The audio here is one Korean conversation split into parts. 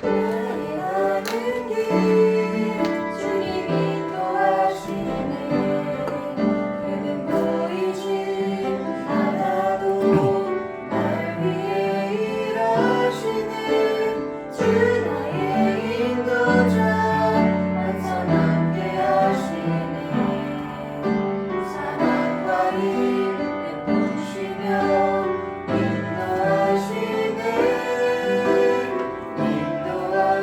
나의 가는 길 주님 인도하시네. 그는 보이지 않아도 날 위해 일하시네. 주 나의 인도자 항상 함께 하시네. 사랑과 힘 베푸시며 인도하시네. 인도하시네.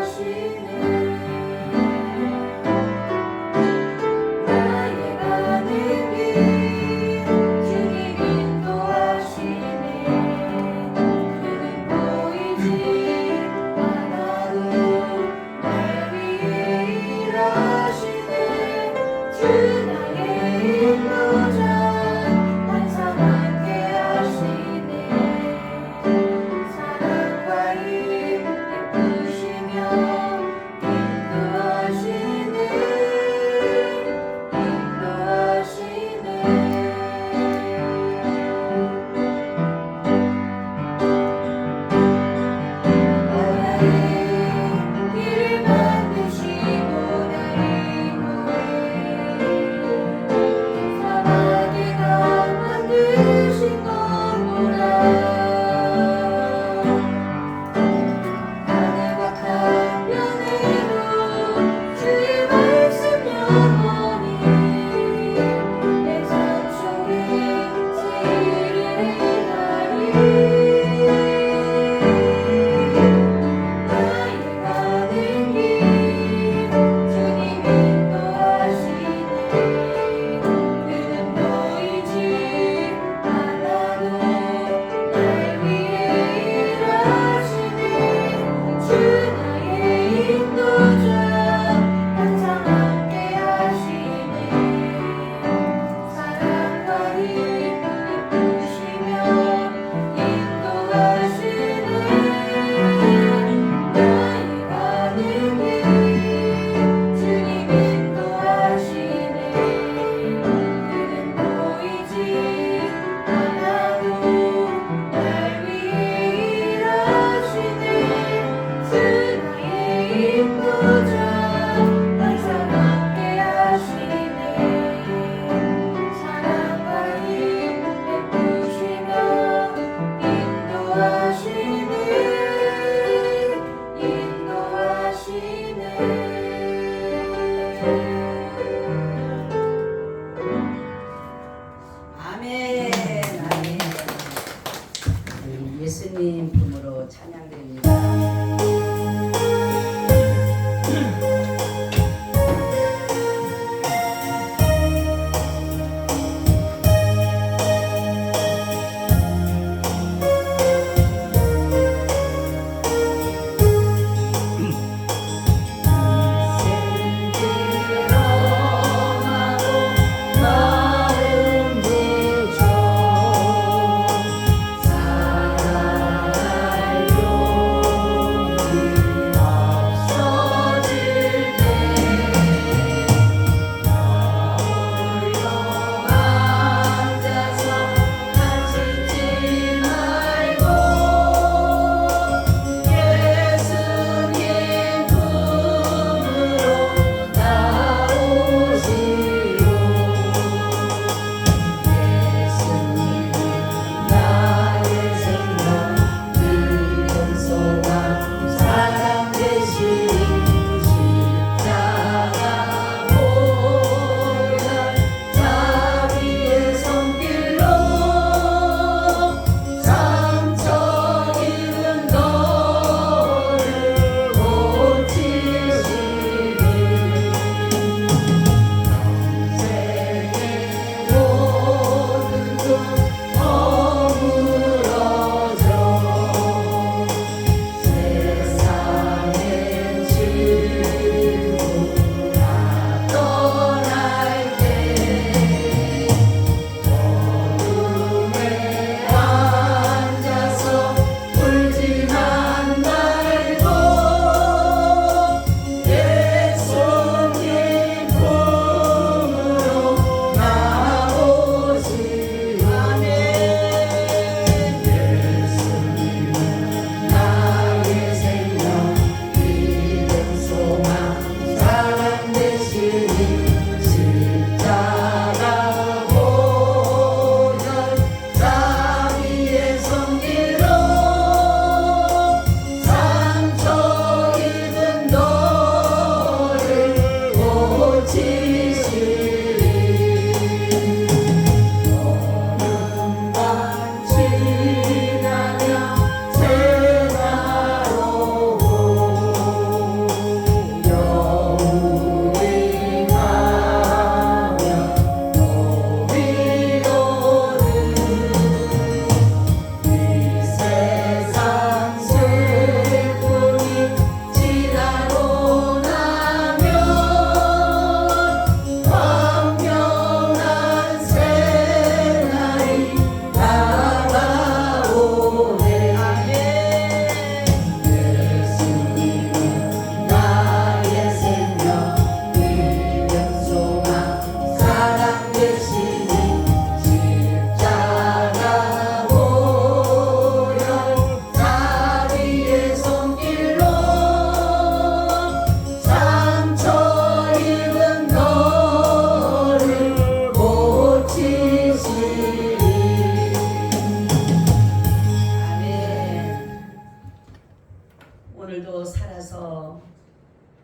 오늘도 살아서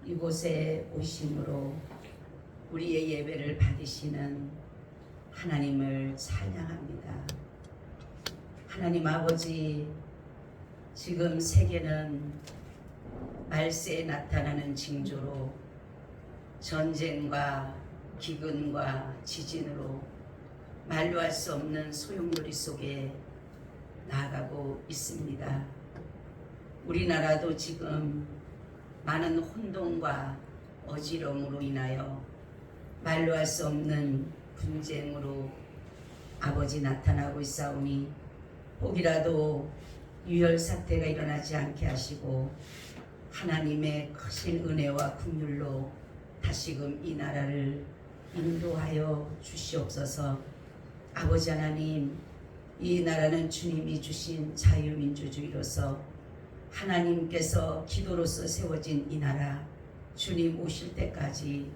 이곳에 오심으로 우리의 예배를 받으시는 하나님을 찬양합니다. 하나님 아버지, 지금 세계는 말세에 나타나는 징조로 전쟁과 기근과 지진으로 말로 할 수 없는 소용돌이 속에 나아가고 있습니다. 우리나라도 지금 많은 혼돈과 어지러움으로 인하여 말로 할 수 없는 분쟁으로 아버지 나타나고 있사오니 혹이라도 유혈 사태가 일어나지 않게 하시고 하나님의 크신 은혜와 긍휼로 다시금 이 나라를 인도하여 주시옵소서. 아버지 하나님, 이 나라는 주님이 주신 자유민주주의로서 하나님께서 기도로서 세워진 이 나라, 주님 오실 때까지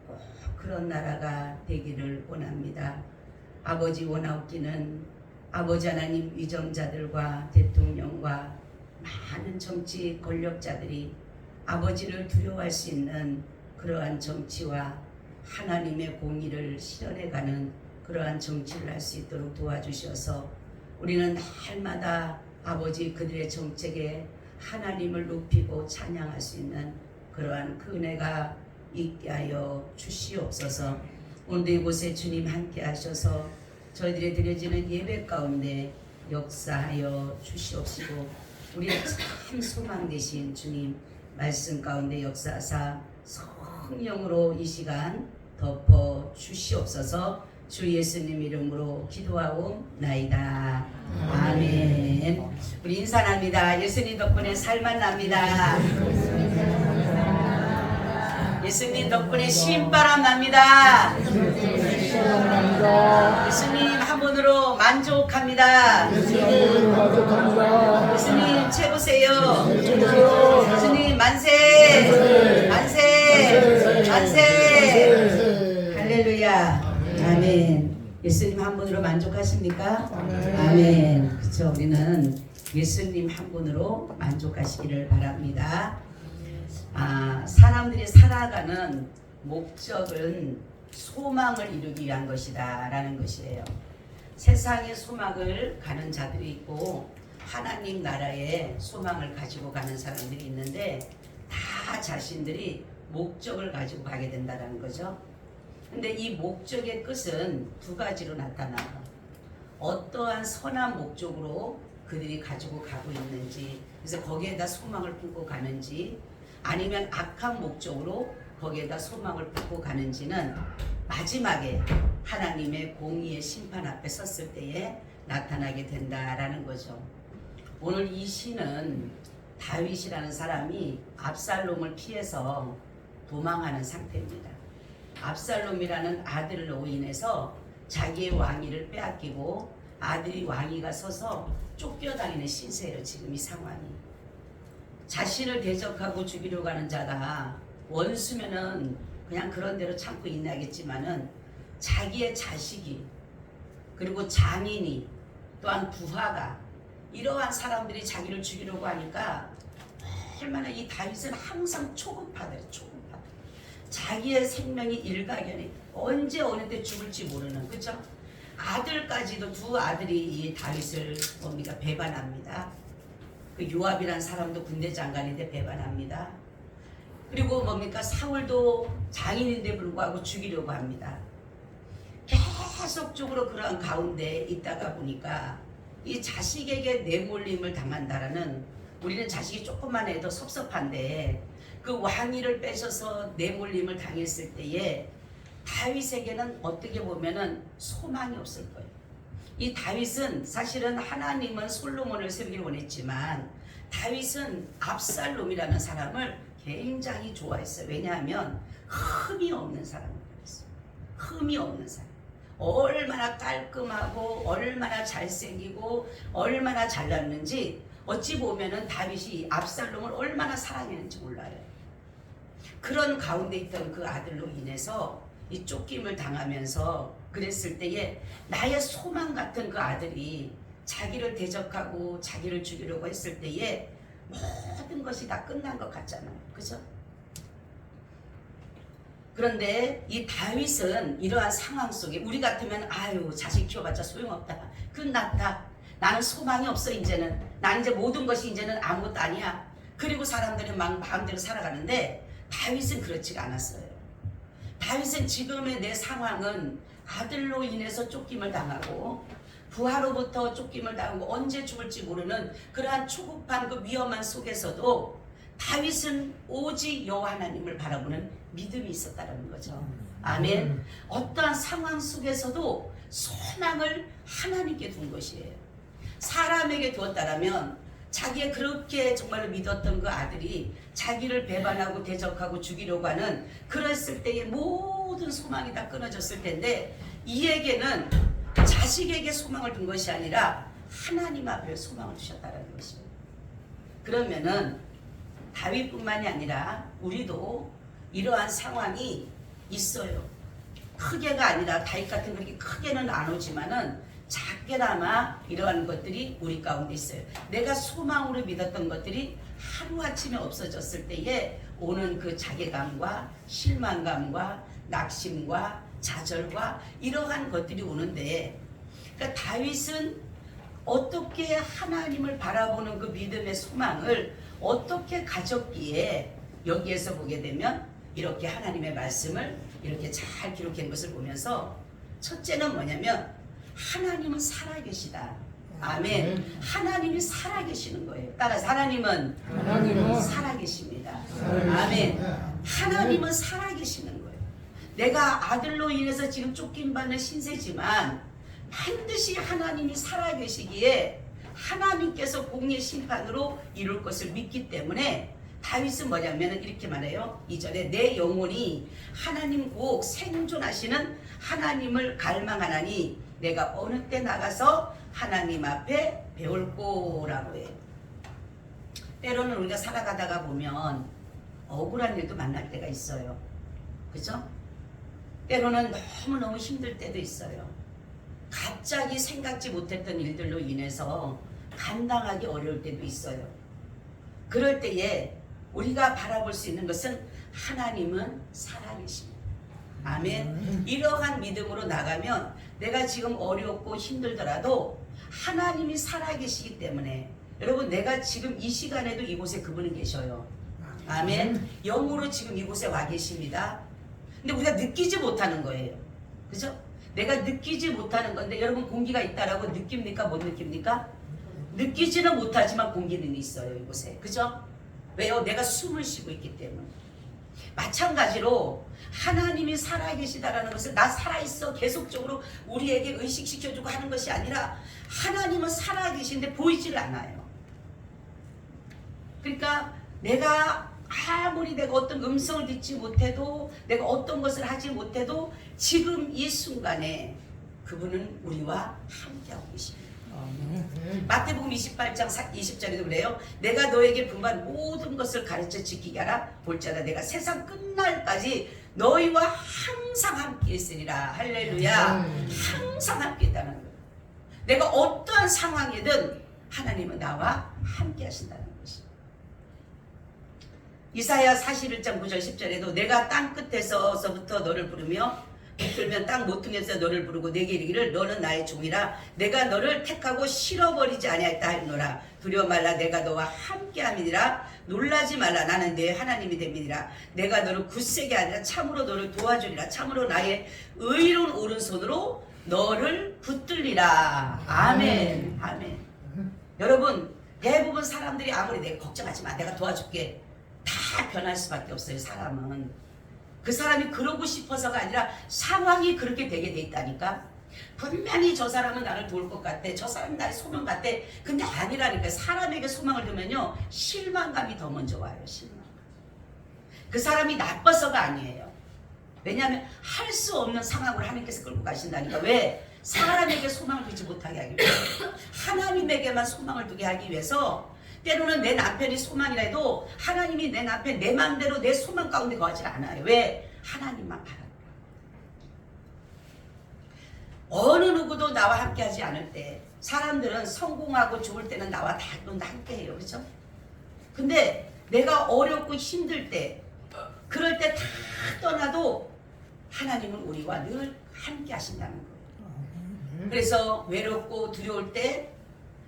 꼭 그런 나라가 되기를 원합니다. 아버지 원하옵기는 아버지 하나님 위정자들과 대통령과 많은 정치 권력자들이 아버지를 두려워할 수 있는 그러한 정치와 하나님의 공의를 실현해가는 그러한 정치를 할 수 있도록 도와주셔서 우리는 날마다 아버지 그들의 정책에 하나님을 높이고 찬양할 수 있는 그러한 그 은혜가 있게 하여 주시옵소서. 오늘도 이곳에 주님 함께 하셔서 저희들이 드려지는 예배 가운데 역사하여 주시옵시고 우리의 참 소망 되신 주님 말씀 가운데 역사하사 성령으로 이 시간 덮어 주시옵소서. 주 예수님 이름으로 기도하옵나이다. 아멘. 우리 인사합니다. 예수님 덕분에 살만 납니다. 예수님 덕분에 신바람 납니다. 예수님 한 분으로 만족합니다. 예수님 최고세요. 예수님 만세, 만세, 만세. 할렐루야. 아멘. 예수님 한 분으로 만족하십니까? 아멘. 그렇죠. 우리는 예수님 한 분으로 만족하시기를 바랍니다. 사람들이 살아가는 목적은 소망을 이루기 위한 것이다 라는 것이에요. 세상의 소망을 가는 자들이 있고 하나님 나라의 소망을 가지고 가는 사람들이 있는데 다 자신들이 목적을 가지고 가게 된다는 거죠. 근데 이 목적의 끝은 두 가지로 나타나요. 어떠한 선한 목적으로 그들이 가지고 가고 있는지, 그래서 거기에다 소망을 품고 가는지, 아니면 악한 목적으로 거기에다 소망을 품고 가는지는 마지막에 하나님의 공의의 심판 앞에 섰을 때에 나타나게 된다라는 거죠. 오늘 이 시는 다윗이라는 사람이 압살롬을 피해서 도망하는 상태입니다. 압살롬이라는 아들로 인해서 자기의 왕위를 빼앗기고 아들이 왕위가 서서 쫓겨다니는 신세예요. 지금 이 상황이. 자신을 대적하고 죽이려고 하는 자가 원수면은 그냥 그런 대로 참고 있나겠지만은 자기의 자식이 그리고 장인이 또한 부하가 이러한 사람들이 자기를 죽이려고 하니까 얼마나 이 다윗은 항상 초급하더래. 자기의 생명이 일가견이 언제 어느 때 죽을지 모르는, 그죠? 아들까지도 두 아들이 이 다윗을 뭡니까 배반합니다. 그 요압이라는 사람도 군대 장관인데 배반합니다. 그리고 뭡니까 사울도 장인인데 불구하고 죽이려고 합니다. 계속적으로 그러한 가운데 있다가 보니까 이 자식에게 내몰림을 당한다라는, 우리는 자식이 조금만 해도 섭섭한데 그 왕위를 뺏어서 내몰림을 당했을 때에 다윗에게는 어떻게 보면은 소망이 없을 거예요. 이 다윗은 사실은 하나님은 솔로몬을 세우길 원했지만 다윗은 압살롬이라는 사람을 굉장히 좋아했어요. 왜냐하면 흠이 없는 사람이었어요. 흠이 없는 사람. 얼마나 깔끔하고 얼마나 잘생기고 얼마나 잘났는지 어찌 보면은 다윗이 압살롬을 얼마나 사랑했는지 몰라요. 그런 가운데 있던 그 아들로 인해서 이 쫓김을 당하면서 그랬을 때에 나의 소망 같은 그 아들이 자기를 대적하고 자기를 죽이려고 했을 때에 모든 것이 다 끝난 것 같잖아요. 그죠? 그런데 이 다윗은 이러한 상황 속에 우리 같으면 아유 자식 키워봤자 소용없다. 끝났다. 나는 소망이 없어 이제는. 난 이제 모든 것이 이제는 아무것도 아니야. 그리고 사람들은 막 마음대로 살아가는데 다윗은 그렇지가 않았어요. 다윗은 지금의 내 상황은 아들로 인해서 쫓김을 당하고 부하로부터 쫓김을 당하고 언제 죽을지 모르는 그러한 초급한 그 위험한 속에서도 다윗은 오직 여호와 하나님을 바라보는 믿음이 있었다는 거죠. 아멘. 어떠한 상황 속에서도 소망을 하나님께 둔 것이에요. 사람에게 두었다라면 자기의 그렇게 정말로 믿었던 그 아들이 자기를 배반하고 대적하고 죽이려고 하는 그랬을 때의 모든 소망이 다 끊어졌을 텐데 이에게는 자식에게 소망을 둔 것이 아니라 하나님 앞에 소망을 두셨다는 것이에요. 그러면은 다윗뿐만이 아니라 우리도 이러한 상황이 있어요. 크게가 아니라 다윗 같은 그렇게 크게는 안 오지만은 작게나마 이러한 것들이 우리 가운데 있어요. 내가 소망으로 믿었던 것들이 하루아침에 없어졌을 때에 오는 그 자괴감과 실망감과 낙심과 좌절과 이러한 것들이 오는데 그러니까 다윗은 어떻게 하나님을 바라보는 그 믿음의 소망을 어떻게 가졌기에 여기에서 보게 되면 이렇게 하나님의 말씀을 이렇게 잘 기록한 것을 보면서 첫째는 뭐냐면 하나님은 살아계시다. 아멘. 하나님이 살아계시는 거예요. 따라서 하나님은 살아계십니다. 아멘. 하나님은 살아계시는 거예요. 내가 아들로 인해서 지금 쫓김받는 신세지만 반드시 하나님이 살아계시기에 하나님께서 공의 심판으로 이룰 것을 믿기 때문에 다윗은 뭐냐면 이렇게 말해요. 2절에 내 영혼이 하나님 곧 생존하시는 하나님을 갈망하나니 내가 어느 때 나가서 하나님 앞에 배울꼬라고 해요. 때로는 우리가 살아가다가 보면 억울한 일도 만날 때가 있어요. 그죠? 때로는 너무너무 힘들 때도 있어요. 갑자기 생각지 못했던 일들로 인해서 감당하기 어려울 때도 있어요. 그럴 때에 우리가 바라볼 수 있는 것은 하나님은 살아계십니다. 아멘. 이러한 믿음으로 나가면 내가 지금 어렵고 힘들더라도 하나님이 살아계시기 때문에 여러분 내가 지금 이 시간에도 이곳에 그분이 계셔요. 아멘. 영으로 지금 이곳에 와 계십니다. 근데 우리가 느끼지 못하는 거예요. 그죠? 내가 느끼지 못하는 건데 여러분 공기가 있다라고 느낍니까? 못 느낍니까? 느끼지는 못하지만 공기는 있어요. 이곳에. 그죠? 왜요? 내가 숨을 쉬고 있기 때문에. 마찬가지로 하나님이 살아계시다라는 것을 나 살아있어 계속적으로 우리에게 의식시켜주고 하는 것이 아니라 하나님은 살아계신데 보이질 않아요. 그러니까 내가 아무리 내가 어떤 음성을 듣지 못해도 내가 어떤 것을 하지 못해도 지금 이 순간에 그분은 우리와 함께하고 계십니다. 마태복음 28장 20절에도 그래요. 내가 너에게 분부한 모든 것을 가르쳐 지키게 하라. 볼지어다 내가 세상 끝날까지 너희와 항상 함께 있으리라. 할렐루야. 항상 함께 있다는 거예요. 내가 어떠한 상황이든 하나님은 나와 함께 하신다는 것이에요. 이사야 41장 9절 10절에도 내가 땅 끝에서부터 너를 부르며 들면 땅 모퉁이에서 너를 부르고 내게 이르기를 너는 나의 종이라 내가 너를 택하고 실어버리지 아니하였다 하노라. 두려워 말라 내가 너와 함께함이니라. 놀라지 말라 나는 내 하나님이 됨이니라. 내가 너를 굳세게 하리라. 참으로 너를 도와주리라. 참으로 나의 의로운 오른손으로 너를 붙들리라. 아멘. 아멘. 여러분 대부분 사람들이 아무리 내가 걱정하지 마 내가 도와줄게 다 변할 수밖에 없어요. 사람은 그 사람이 그러고 싶어서가 아니라 상황이 그렇게 되게 돼 있다니까. 분명히 저 사람은 나를 도울 것 같아. 저 사람은 나의 소망 같아. 근데 아니라니까. 사람에게 소망을 두면요 실망감이 더 먼저 와요. 실망감. 그 사람이 나빠서가 아니에요. 왜냐하면 할 수 없는 상황을 하나님께서 끌고 가신다니까. 왜? 사람에게 소망을 두지 못하게 하기 위해서. 하나님에게만 소망을 두게 하기 위해서. 때로는 내 남편이 소망이라 해도 하나님이 내 남편 내 마음대로 내 소망 가운데 거하지 않아요. 왜? 하나님만 바랍니다. 어느 누구도 나와 함께 하지 않을 때 사람들은 성공하고 좋을 때는 나와 다 함께 해요. 그렇죠? 근데 내가 어렵고 힘들 때, 그럴 때 다 떠나도 하나님은 우리와 늘 함께 하신다는 거예요. 그래서 외롭고 두려울 때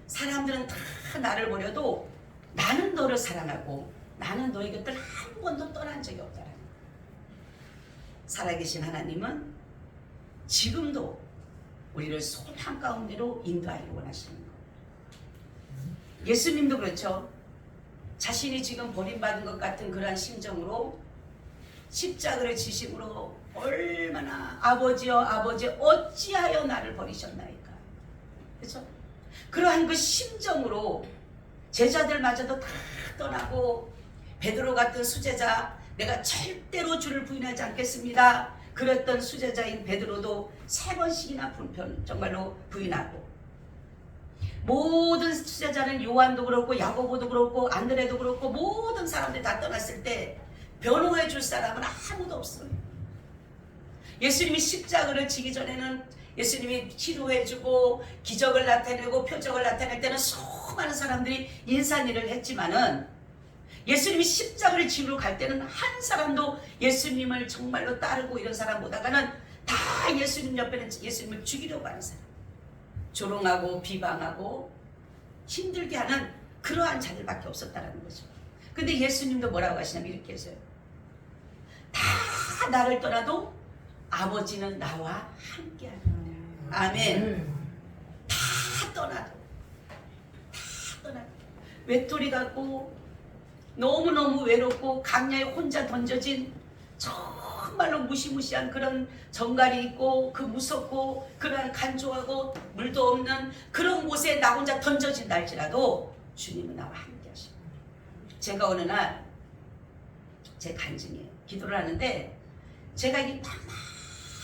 사람들은 다 나를 버려도 나는 너를 사랑하고 나는 너의 곁을 한 번도 떠난 적이 없다는 거예요. 살아계신 하나님은 지금도 우리를 소망 가운데로 인도하기를 원하시는 거예요. 예수님도 그렇죠. 자신이 지금 버림받은 것 같은 그러한 심정으로 십자가를 지심으로 얼마나 아버지여 아버지 어찌하여 나를 버리셨나이까. 그렇죠? 그러한 그 심정으로 제자들마저도 다 떠나고 베드로 같은 수제자, 내가 절대로 주를 부인하지 않겠습니다, 그랬던 수제자인 베드로도 3번씩이나 정말로 부인하고, 모든 수제자는 요한도 그렇고 야고보도 그렇고 안드레도 그렇고 모든 사람들이 다 떠났을 때 변호해 줄 사람은 아무도 없어요. 예수님이 십자가를 지기 전에는 예수님이 치료해주고 기적을 나타내고 표적을 나타낼 때는 수많은 사람들이 인산일을 했지만은 예수님이 십자가를 지으러 갈 때는 한 사람도 예수님을 정말로 따르고 이런 사람보다가는 다 예수님 옆에는 예수님을 죽이려고 하는 사람, 조롱하고 비방하고 힘들게 하는 그러한 자들밖에 없었다는 거죠. 근데 예수님도 뭐라고 하시냐면 이렇게 했어요. 다 나를 떠나도 아버지는 나와 함께하는 거야. 아멘. 다 떠나도 외톨이 같고 너무너무 외롭고 강야에 혼자 던져진 정말로 무시무시한 그런 정갈이 있고 그 무섭고 그런 간조하고 물도 없는 그런 곳에 나 혼자 던져진다 할지라도 주님은 나와 함께 하십니다. 제가 어느 날 제 간증이에요. 기도를 하는데 제가 이茫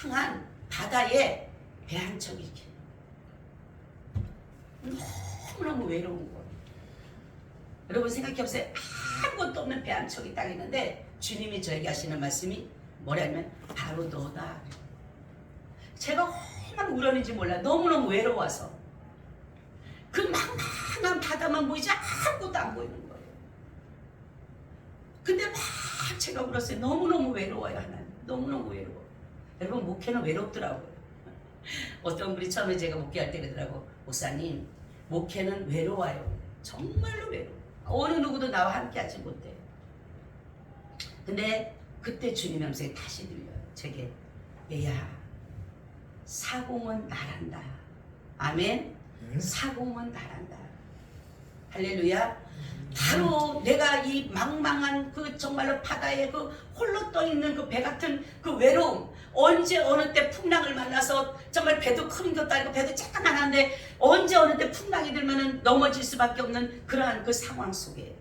茫한 바다에 배 한 척이 이렇게 너무너무 외로운 거예요. 여러분 생각해보세요. 아무것도 없는 배 한 척이 딱 있는데 주님이 저에게 하시는 말씀이 뭐냐면 바로 너다. 제가 얼마나 울었는지 몰라. 너무너무 외로워서 그 망망한 바다만 보이지 아무것도 안 보이는 거예요. 근데 막 제가 울었어요. 너무너무 외로워요. 하나님 너무너무 외로워. 여러분 목회는 외롭더라고요. 어떤 분이 처음에 제가 목회할 때 그러더라고. 목사님 목회는 외로워요. 정말로 외로워. 어느 누구도 나와 함께 하지 못해. 근데 그때 주님의 음성이 다시 들려요. 제게 얘야 사공은 나란다. 아멘. 사공은 나란다. 할렐루야. 바로 내가 이 망망한 그 정말로 바다에 그 홀로 떠 있는 그 배 같은 그 외로움, 언제 어느 때 풍랑을 만나서 정말 배도 큰 것도 아니고 배도 조그만한데 언제 어느 때 풍랑이 들면은 넘어질 수밖에 없는 그러한 그 상황 속에,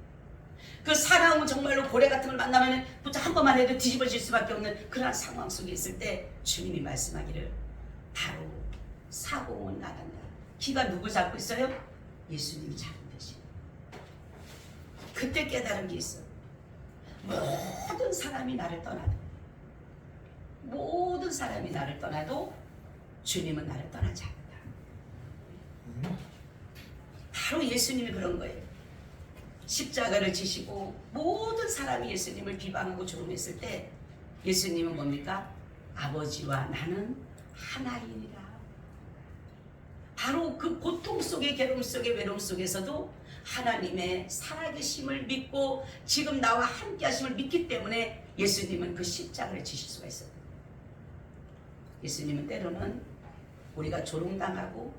그 사나운 정말로 고래 같은 걸 만나면은 한 번만 해도 뒤집어질 수밖에 없는 그러한 상황 속에 있을 때 주님이 말씀하기를 바로 사공은 나간다. 기가 누구 잡고 있어요? 예수님이 잡고 계시는. 그때 깨달은 게 있어. 모든 사람이 나를 떠나도, 모든 사람이 나를 떠나도 주님은 나를 떠나지 않는다. 바로 예수님이 그런 거예요. 십자가를 지시고 모든 사람이 예수님을 비방하고 조롱했을 때 예수님은 뭡니까? 아버지와 나는 하나이니라. 바로 그 고통 속에, 괴로움 속에, 외로움 속에서도 하나님의 살아계심을 믿고 지금 나와 함께 하심을 믿기 때문에 예수님은 그 십자가를 지실 수가 있어요. 예수님은 때로는 우리가 조롱당하고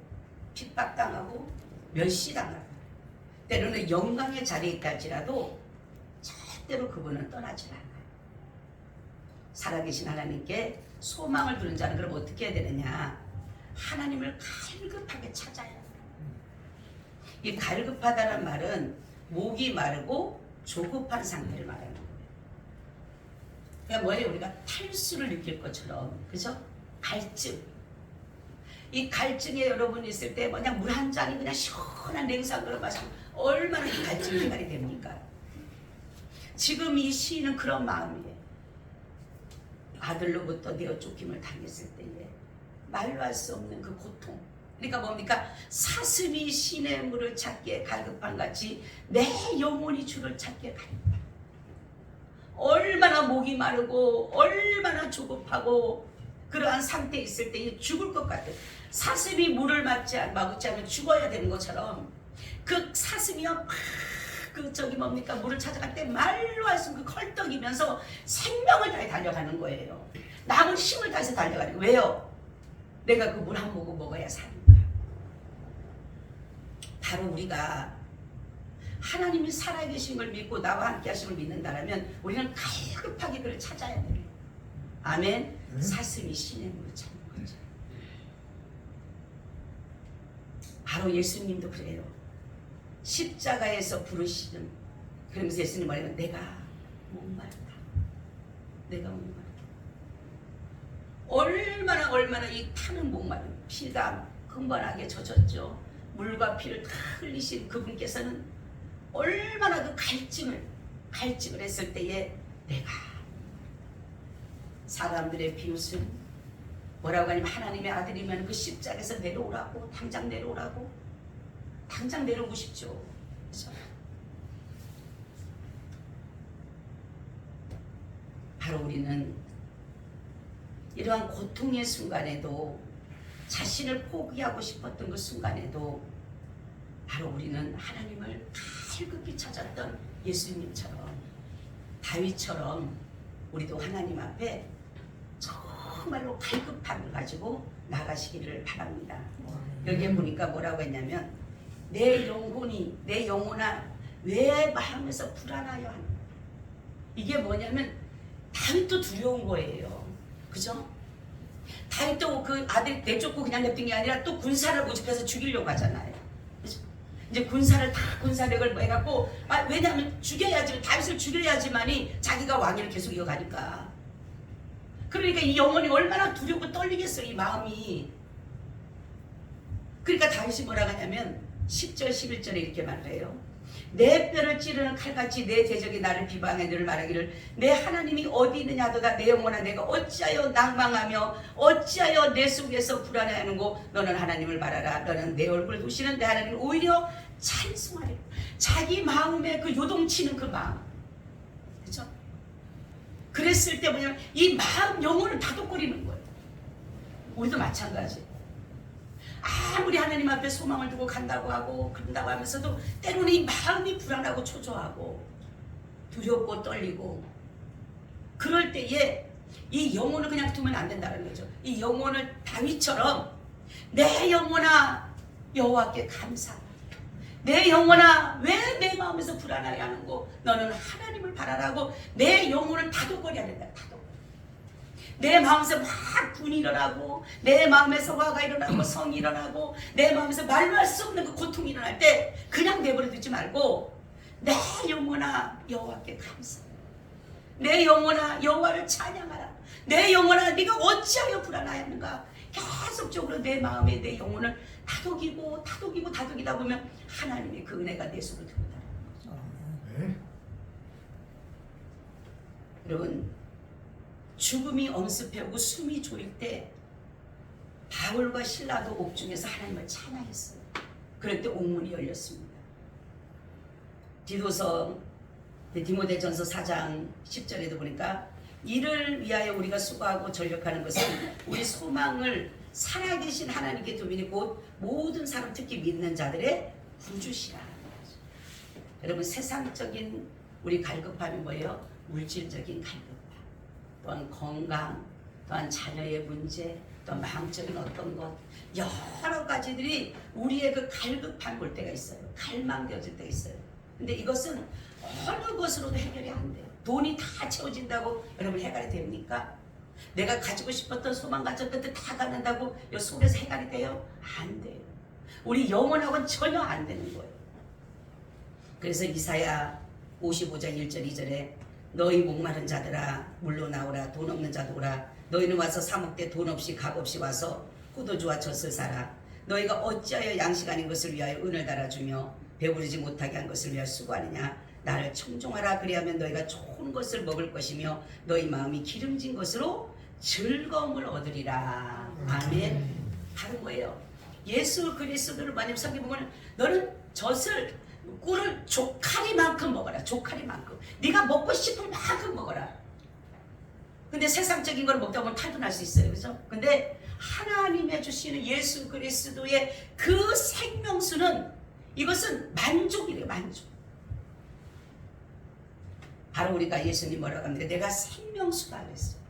핍박당하고 멸시당하고 때로는 영광의 자리에 있다 할지라도 절대로 그분은 떠나지 않아요. 살아계신 하나님께 소망을 두는 자는 그럼 어떻게 해야 되느냐? 하나님을 갈급하게 찾아야 해요. 이 갈급하다는 말은 목이 마르고 조급한 상태를 말하는 거예요. 그러니까 뭐예요? 우리가 탈수를 느낄 것처럼, 그죠? 갈증. 이 갈증에 여러분 있을 때 그냥 물 한 잔이 그냥 시원한 냉장고를 마시면 얼마나 이 갈증이 해결이 됩니까? 지금 이 시인은 그런 마음이에요. 아들로부터 내어 쫓김을 당했을 때에 말로 할 수 없는 그 고통, 그러니까 뭡니까? 사슴이 신의 물을 찾기에 갈급한 같이 내 영혼이 주를 찾기에 갈급한. 얼마나 목이 마르고 얼마나 조급하고 그러한 상태에 있을 때 죽을 것 같아요. 사슴이 물을 맞지 않으면 죽어야 되는 것처럼 그 사슴이요 막 그 저기 뭡니까 물을 찾아갈 때 말로 할 수 없는 그 컬떡이면서 생명을 다해 달려가는 거예요. 남은 힘을 다해서 달려가는 거예요. 왜요? 내가 그 물 한 모금 먹어야 사는 거야. 바로 우리가 하나님이 살아계신 걸 믿고 나와 함께 하신 걸 믿는다면 우리는 갈급하게 그를 찾아야 돼요. 아멘. 사슴이 신의 물을 찾는 거죠. 바로 예수님도 그래요. 십자가에서 부르시는, 그러면서 예수님 말하면 내가 목마르다. 내가 목마르다. 얼마나 이 타는 목마름, 피가 흥건하게 젖었죠. 물과 피를 다 흘리신 그분께서는 얼마나 그 갈증을 했을 때에 내가, 사람들의 비웃음 뭐라고 하냐면 하나님의 아들이면 그 십자가에서 내려오라고, 당장 내려오고 싶죠. 그렇죠? 바로 우리는 이러한 고통의 순간에도, 자신을 포기하고 싶었던 그 순간에도 바로 우리는 하나님을 갈급히 찾았던 예수님처럼, 다윗처럼 우리도 하나님 앞에 정말로 갈급함을 가지고 나가시기를 바랍니다. 여기에 보니까 뭐라고 했냐면 내 영혼아 왜 마음에서 불안하여 하는, 이게 뭐냐면 다윗도 두려운 거예요. 그죠? 다윗도 그 아들 내쫓고 그냥 냅둔 게 아니라 또 군사를 모집해서 죽이려고 하잖아요. 그죠? 이제 군사력을 해갖고, 왜냐하면 다윗을 죽여야지만이 자기가 왕위를 계속 이어가니까. 그러니까 이 영혼이 얼마나 두렵고 떨리겠어요, 이 마음이. 그러니까 다윗이 뭐라고 하냐면 10절 11절에 이렇게 말을 해요. 내 뼈를 찌르는 칼같이 내 대적이 나를 비방해 늘 말하기를 내 하나님이 어디 있느냐 하도다. 내 영혼아 내가 어찌하여 낭망하며 어찌하여 내 속에서 불안해하는고. 너는 하나님을 말하라. 너는 내 얼굴을 보시는 내 하나님을 오히려 찬송하리라. 자기 마음에 그 요동치는 그 마음, 그렇죠? 그랬을 때 뭐냐면 이 마음 영혼을 다독거리는 거예요. 우리도 마찬가지. 아무리 하나님 앞에 소망을 두고 간다고 하고 그런다고 하면서도 때로는 이 마음이 불안하고 초조하고 두렵고 떨리고, 그럴 때에 이 영혼을 그냥 두면 안 된다는 거죠. 이 영혼을 다윗처럼 내 영혼아 여호와께 감사하라. 내 영혼아 왜 내 마음에서 불안하게 하는고. 너는 하나님을 바라라고 내 영혼을 다독거려야 된다. 내 마음에서 막 분이 일어나고 내 마음에서 화가 일어나고 성이 일어나고 내 마음에서 말로 할 수 없는 그 고통이 일어날 때 그냥 내버려 두지 말고 내 영혼아 여호와께 감사하라. 내 영혼아 여호와를 찬양하라. 내 영혼아 네가 어찌하여 불안하였는가. 계속적으로 내 마음에 내 영혼을 다독이다 보면 하나님의 그 은혜가 내 속으로 들어온다는 거죠. 여러분, 죽음이 엄습해오고 숨이 조일 때 바울과 실라도 옥중에서 하나님을 찬양했어요. 그럴 때 옥문이 열렸습니다. 디모데전서 4장 10절에도 보니까 이를 위하여 우리가 수고하고 전력하는 것은 우리 소망을 살아계신 하나님께 두민이 곧 모든 사람 특히 믿는 자들의 구주시라. 여러분, 세상적인 우리 갈급함이 뭐예요? 물질적인 갈급함, 또한 건강, 또한 자녀의 문제, 또 마음적인 어떤 것, 여러 가지들이 우리의 그 갈급함 볼 때가 있어요. 갈망되어질 때가 있어요. 근데 이것은 어느 것으로도 해결이 안 돼요. 돈이 다 채워진다고 여러분 해결이 됩니까? 내가 가지고 싶었던 소망 가졌던 데 다 갖는다고 이 속에서 해결이 돼요? 안 돼요. 우리 영혼하고는 전혀 안 되는 거예요. 그래서 이사야 55장 1절 2절에 너희 목마른 자들아 물로 나오라. 돈 없는 자도 오라. 너희는 와서 사 먹되 돈 없이 값 없이 와서 포도주와 젖을 사라. 너희가 어찌하여 양식 아닌 것을 위하여 은을 달아주며 배부르지 못하게 한 것을 위하여 수고하느냐. 나를 청종하라. 그리하면 너희가 좋은 것을 먹을 것이며 너희 마음이 기름진 것으로 즐거움을 얻으리라. 아멘. 바로 뭐예요? 예수 그리스도를 만약 섬기면 너는 젖을 꿀을 조카리만큼 먹어라. 조카리만큼. 네가 먹고 싶은 만큼 먹어라. 근데 세상적인 걸 먹다 보면 탈도 날 수 있어요. 그죠? 근데 하나님의 주시는 예수 그리스도의 그 생명수는 이것은 만족이래요. 만족. 바로 우리가 예수님 뭐라고 합니까? 내가 생명수다 그랬어요.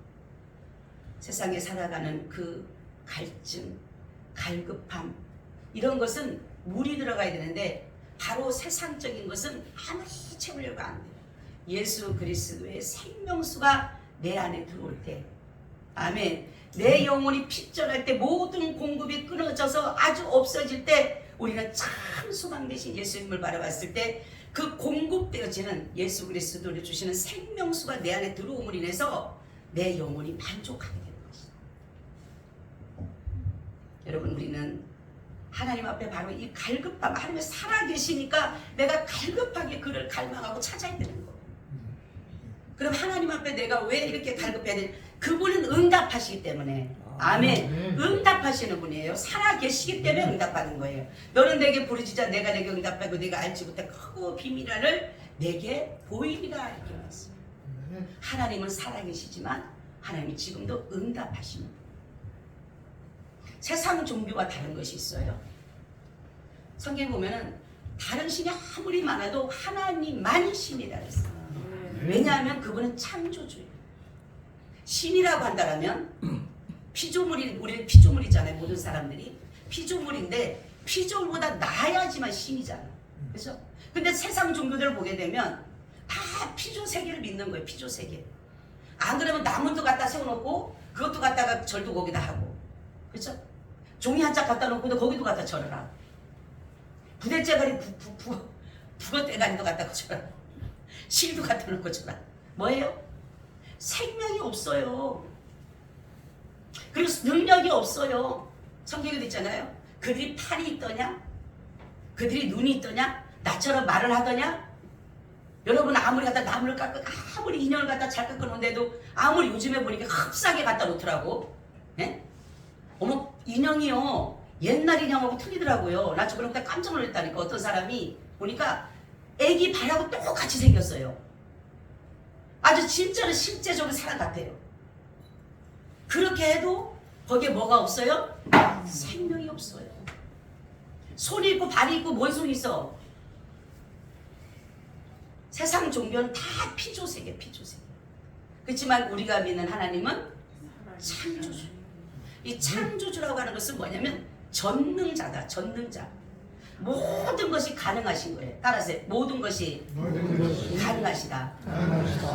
세상에 살아가는 그 갈증, 갈급함 이런 것은 물이 들어가야 되는데 바로 세상적인 것은 아무리 채우려고 안 돼요. 예수 그리스도의 생명수가 내 안에 들어올 때, 아멘. 내 영혼이 핍절할 때, 모든 공급이 끊어져서 아주 없어질 때 우리는 참 소망 되신 예수님을 바라봤을 때 그 공급되어지는 예수 그리스도를 주시는 생명수가 내 안에 들어옴으로 인해서 내 영혼이 만족하게 되는 것이다. 여러분, 우리는 하나님 앞에 바로 이 갈급함, 하나님이 살아계시니까 내가 갈급하게 그를 갈망하고 찾아야 되는 거예요. 그럼 하나님 앞에 내가 왜 이렇게 갈급해야 되냐? 그분은 응답하시기 때문에. 아멘. 응답하시는 분이에요. 살아계시기 때문에 응답하는 거예요. 너는 내게 부르짖자 내가 내게 응답하고 네가 알지 못한 크고 비밀을 내게 보이리라 이렇게 말했어요. 하나님은 살아계시지만 하나님이 지금도 응답하시는 분. 세상 종교와 다른 것이 있어요. 성경에 보면은 다른 신이 아무리 많아도 하나님만 신이라 그랬어요. 왜냐하면 그분은 창조주예요. 신이라고 한다면 피조물이, 우리는 피조물이잖아요. 모든 사람들이 피조물인데 피조물보다 나아야지만 신이잖아. 그렇죠? 근데 세상 종교들을 보게 되면 다 피조 세계를 믿는 거예요. 피조 세계. 안 그러면 나무도 갖다 세워놓고 그것도 갖다가 절도 거기다 하고, 그렇죠? 종이 한 짝 갖다 놓고도 거기도 갖다 절어라. 부대째가리 북어대가리도 갖다 절어라. 실도 갖다 놓고 절어라. 뭐예요? 생명이 없어요. 그리고 능력이 없어요. 성경에도 있잖아요. 그들이 팔이 있더냐? 그들이 눈이 있더냐? 나처럼 말을 하더냐? 여러분, 아무리 갖다 나무를 깎고 아무리 인연을 갖다 잘 깎아놓은데도 아무리 요즘에 보니까 흡사하게 갖다 놓더라고. 예? 어머, 인형이요 옛날 인형하고 틀리더라고요. 나 저번에 그때 깜짝 놀랐다니까. 어떤 사람이 보니까 애기 발하고 똑같이 생겼어요. 아주 진짜로 실제적으로 사람 같아요. 그렇게 해도 거기에 뭐가 없어요? 생명이 없어요. 손이 있고 발이 있고 뭔 손이 있어? 세상 종교는 다 피조세계, 피조세계. 그렇지만 우리가 믿는 하나님은 창조주. 이 창조주라고 하는 것은 뭐냐면 전능자다. 전능자. 모든 것이 가능하신 거예요. 따라서 모든 것이 가능하시다.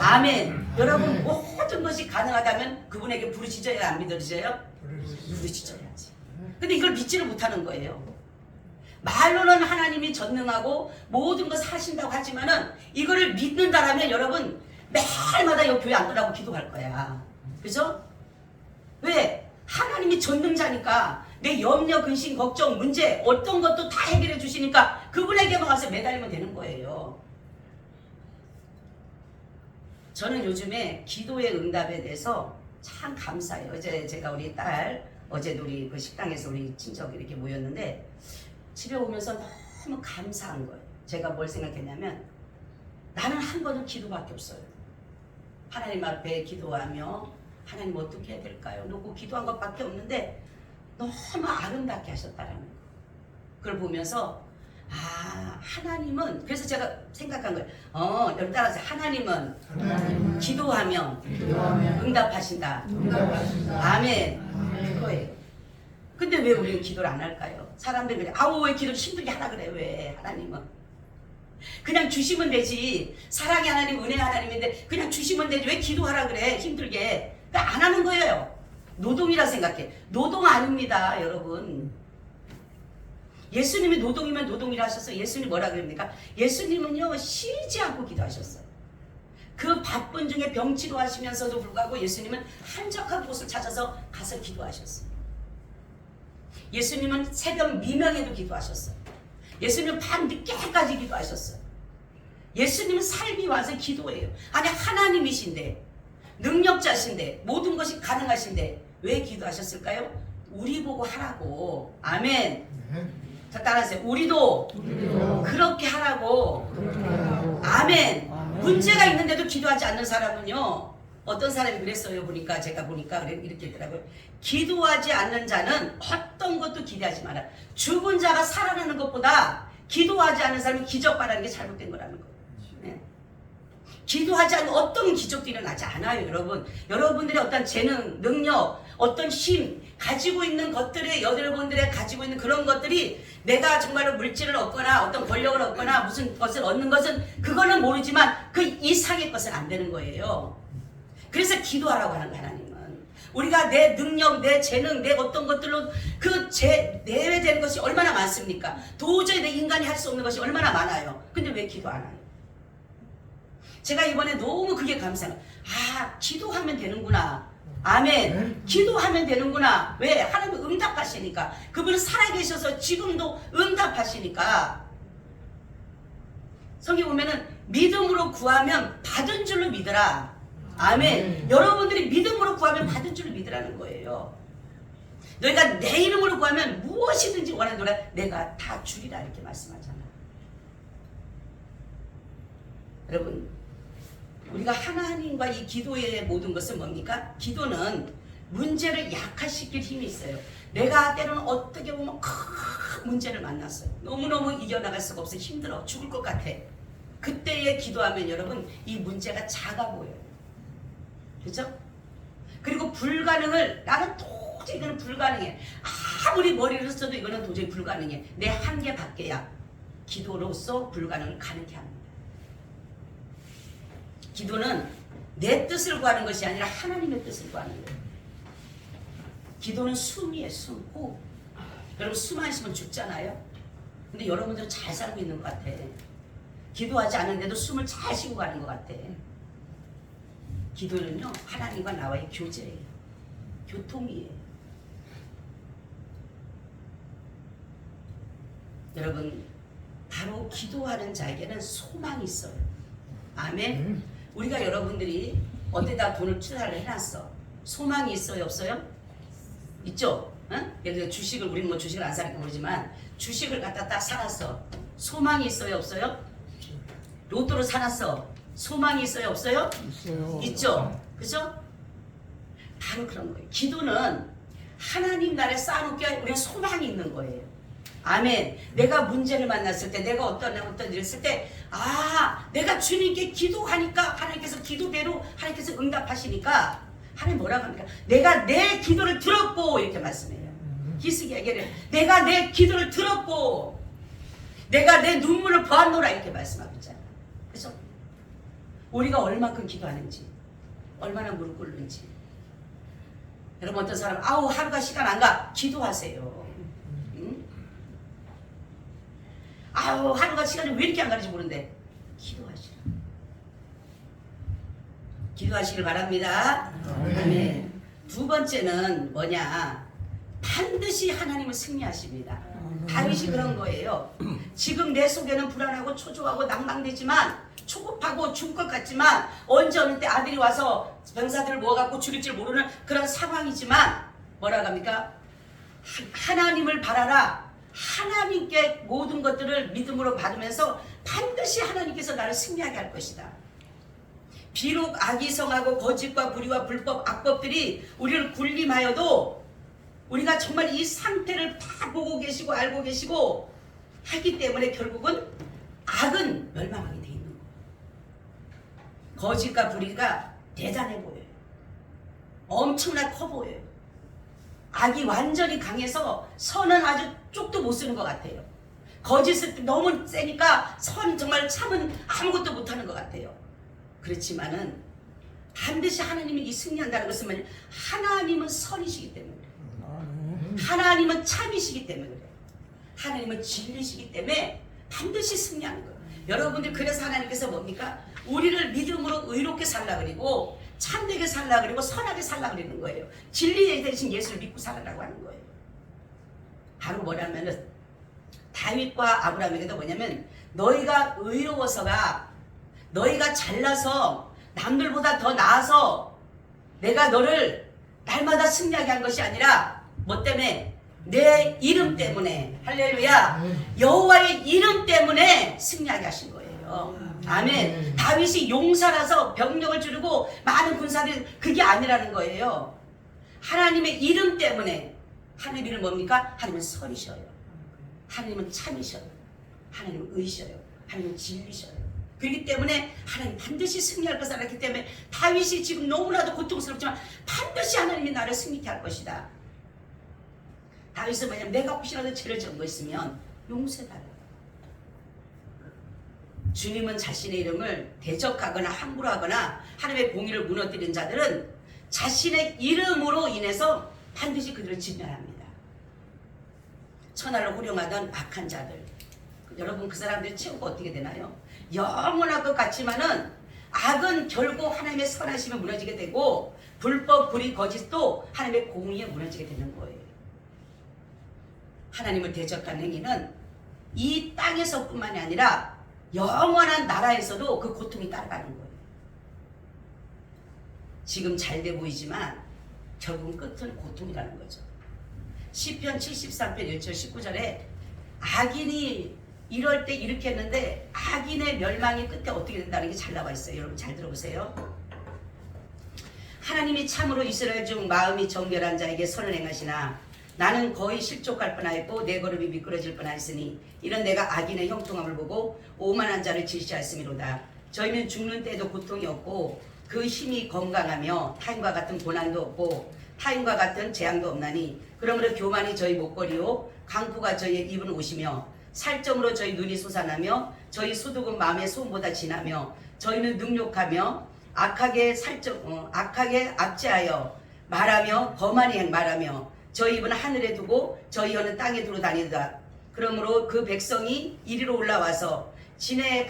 아멘. 여러분, 모든 것이 가능하다면 그분에게 부르짖어야 안 믿어지져요? 부르짖어야지. 근데 이걸 믿지를 못하는 거예요. 말로는 하나님이 전능하고 모든 것 하신다고 하지만은 이거를 믿는다라면 여러분 매일마다 이 교회 안 끝나고 기도할 거야. 그죠? 왜? 하나님이 전능자니까 내 염려, 근심, 걱정, 문제 어떤 것도 다 해결해 주시니까 그분에게만 가서 매달리면 되는 거예요. 저는 요즘에 기도의 응답에 대해서 참 감사해요. 어제 제가 우리 딸, 어제도 우리 그 식당에서 우리 친척이 이렇게 모였는데 집에 오면서 너무 감사한 거예요. 제가 뭘 생각했냐면 나는 한 번은 기도밖에 없어요. 하나님 앞에 기도하며 하나님 어떻게 해야 될까요? 놓고 기도한 것밖에 없는데 너무 아름답게 하셨다라는 거. 그걸 보면서 하나님은, 그래서 제가 생각한 거예요. 여러분 따라서 하나님은 기도하면 응답하신다. 아멘. 그거예요. 근데 왜 우리는 기도를 안 할까요? 사람들이 그래. 왜 기도를 힘들게 하라 그래. 왜? 하나님은 그냥 주시면 되지. 사랑의 하나님, 은혜의 하나님인데 그냥 주시면 되지. 왜 기도하라 그래? 힘들게. 그러니까 안 하는 거예요. 노동이라 생각해. 노동 아닙니다, 여러분. 예수님이 노동이면 노동이라 하셔서 예수님 뭐라 그럽니까? 예수님은요 쉬지 않고 기도하셨어요. 그 바쁜 중에 병치료하시면서도 불구하고 예수님은 한적한 곳을 찾아서 가서 기도하셨어요. 예수님은 새벽 미명에도 기도하셨어요. 예수님은 밤 늦게까지 기도하셨어요. 예수님은 삶이 와서 기도해요. 아니 하나님이신데 능력자신데 모든 것이 가능하신데 왜 기도하셨을까요? 우리 보고 하라고. 아멘. 자, 따라하세요. 우리도 그렇게 하라고. 아멘. 문제가 있는데도 기도하지 않는 사람은요, 어떤 사람이 그랬어요. 제가 보니까 이렇게 있더라고요. 기도하지 않는 자는 어떤 것도 기대하지 마라. 죽은 자가 살아나는 것보다 기도하지 않는 사람은 기적 바라는 게 잘못된 거라는 거예요. 네. 기도하지 않는 어떤 기적도 일어나지 않아요, 여러분. 여러분들의 어떤 재능, 능력, 어떤 힘, 가지고 있는 것들이, 여러분들의 가지고 있는 그런 것들이 내가 정말로 물질을 얻거나 어떤 권력을 얻거나 무슨 것을 얻는 것은 그거는 모르지만 그 이상의 것은 안 되는 거예요. 그래서 기도하라고 하는 거야, 하나님은. 우리가 내 능력, 내 재능, 내 어떤 것들로 내외되는 것이 얼마나 많습니까? 도저히 내 인간이 할 수 없는 것이 얼마나 많아요. 근데 왜 기도 안 해요? 제가 이번에 너무 그게 감사해요. 아, 기도하면 되는구나. 아멘. 기도하면 되는구나. 왜? 하나님은 응답하시니까. 그분은 살아계셔서 지금도 응답하시니까. 성경 보면은 믿음으로 구하면 받은 줄로 믿으라. 아멘. 여러분들이 믿음으로 구하면 받은 줄로 믿으라는 거예요. 너희가 내 이름으로 구하면 무엇이든지 원하는 노래 내가 다 주리라 이렇게 말씀하잖아. 여러분, 우리가 하나님과 이 기도의 모든 것은 뭡니까? 기도는 문제를 약화시킬 힘이 있어요. 내가 때로는 어떻게 보면 큰 문제를 만났어요. 너무너무 이겨나갈 수가 없어. 힘들어. 죽을 것 같아. 그때에 기도하면 여러분 이 문제가 작아 보여요. 그렇죠? 그리고 불가능을 나는 도저히 이거는 불가능해. 아무리 머리를 써도 이거는 도저히 불가능해. 내 한계 밖에야. 기도로서 불가능을 가능케 합니다. 기도는 내 뜻을 구하는 것이 아니라 하나님의 뜻을 구하는 거예요. 기도는 숨이에요. 숨, 호흡. 여러분 숨 안 쉬면 죽잖아요. 근데 여러분들은 잘 살고 있는 것 같아. 기도하지 않는데도 숨을 잘 쉬고 가는 것 같아. 기도는요, 하나님과 나와의 교제예요. 교통이에요. 여러분, 바로 기도하는 자에게는 소망이 있어요. 아멘. 우리가 여러분들이 어디다 돈을 투자를 해놨어. 소망이 있어요, 없어요? 있죠? 응? 예를 들어 주식을, 우리는 뭐 주식을 안 사니까 모르지만 주식을 갖다 딱 사놨어. 소망이 있어요, 없어요? 로또를 사놨어. 소망이 있어요, 없어요? 있어요. 있죠? 그죠? 바로 그런 거예요. 기도는 하나님 나라에 쌓아놓기에 우리는 소망이 있는 거예요. 아멘. 내가 문제를 만났을 때, 내가 어떤 일을 했을 때, 아, 내가 주님께 기도하니까 하나님께서 기도대로 하나님께서 응답하시니까 하나님 뭐라고 합니까? 내가 내 기도를 들었고 이렇게 말씀해요. 히스기야에게 내가 내 기도를 들었고 내가 내 눈물을 보았노라 이렇게 말씀하고 있잖아요. 그래서 우리가 얼마큼 기도하는지, 얼마나 무릎 꿇는지. 여러분 어떤 사람 아우 하루가 시간 안 가. 기도하세요. 응? 아우 하루가 시간이 왜 이렇게 안 가는지 모르는데 기도하시라. 기도하시길 바랍니다. 아멘. 두 번째는 뭐냐? 반드시 하나님을 승리하십니다. 다윗이 그런 거예요. 지금 내 속에는 불안하고 초조하고 낭망되지만 초급하고 죽을 것 같지만 언제 어느 때 아들이 와서 병사들을 모아갖고 죽일 줄 모르는 그런 상황이지만 뭐라고 합니까? 하나님을 바라라. 하나님께 모든 것들을 믿음으로 받으면서 반드시 하나님께서 나를 승리하게 할 것이다. 비록 악이 성하고 거짓과 불의와 불법, 악법들이 우리를 군림하여도 우리가 정말 이 상태를 다 보고 계시고 알고 계시고 하기 때문에 결국은 악은 멸망하게 돼 있는 거예요. 거짓과 불의가 대단해 보여요. 엄청나게 커 보여요. 악이 완전히 강해서 선은 아주 쪽도 못 쓰는 것 같아요. 거짓은 너무 세니까 선 정말 참은 아무것도 못하는 것 같아요. 그렇지만은 반드시 하나님이 이 승리한다는 것은 뭐냐? 하나님은 선이시기 때문에 그래요. 하나님은 참이시기 때문에 그래요. 하나님은 진리시기 때문에 반드시 승리하는 거예요. 여러분들 그래서 하나님께서 뭡니까? 우리를 믿음으로 의롭게 살라 그리고 참되게 살라 그리고 선하게 살라 그리는 거예요. 진리에 대신 예수를 믿고 살아라고 하는 거예요. 바로 뭐냐면은 다윗과 아브라함에게도 뭐냐면 너희가 의로워서가 너희가 잘나서 남들보다 더 나아서 내가 너를 날마다 승리하게 한 것이 아니라 뭐 때문에? 내 이름 때문에. 할렐루야. 여호와의 이름 때문에 승리하게 하신 거예요. 아멘. 다윗이 용사라서 병력을 줄이고 많은 군사들이 그게 아니라는 거예요. 하나님의 이름 때문에. 하나님 이름 뭡니까? 하나님은 선이셔요. 하나님은 참이셔요. 하나님은 의셔요. 하나님은 진리셔요. 그렇기 때문에 하나님 반드시 승리할 것을 알았기 때문에 다윗이 지금 너무나도 고통스럽지만 반드시 하나님이 나를 승리케 할 것이다. 다윗은 뭐냐면 내가 혹시라도 죄를 지은 거 있으면 용서해달라. 주님은 자신의 이름을 대적하거나 함부로 하거나 하나님의 공의를 무너뜨린 자들은 자신의 이름으로 인해서 반드시 그들을 진멸합니다. 천하를 호령하던 악한 자들, 여러분 그 사람들이 최후가 어떻게 되나요? 영원할 것 같지만은 악은 결국 하나님의 선하심에 무너지게 되고 불법, 불의, 거짓도 하나님의 공의에 무너지게 되는 거예요. 하나님을 대적한 행위는 이 땅에서뿐만이 아니라 영원한 나라에서도 그 고통이 따라가는 거예요. 지금 잘 돼 보이지만 결국은 끝은 고통이라는 거죠. 시편 73편 1절 19절에 악인이 이럴 때 이렇게 했는데 악인의 멸망이 끝에 어떻게 된다는 게 잘 나와 있어요. 여러분 잘 들어보세요. 하나님이 참으로 이스라엘 중 마음이 정결한 자에게 선을 행하시나 나는 거의 실족할 뻔하였고 내 걸음이 미끄러질 뻔하였으니 이런 내가 악인의 형통함을 보고 오만한 자를 질시하였음이로다. 저희는 죽는 때에도 고통이 없고 그 힘이 건강하며 타인과 같은 고난도 없고 타인과 같은 재앙도 없나니 그러므로 교만이 저희 목걸이요 강포가 저희의 입은 옷이며 살점으로 저희 눈이 솟아나며 저희 소득은 마음의 소음보다 진하며 저희는 능욕하며 악하게 압제하여 말하며 거만히 말하며 저희 입은 하늘에 두고 저희 혀는 땅에 두루 다니다. 그러므로 그 백성이 이리로 올라와서 잔에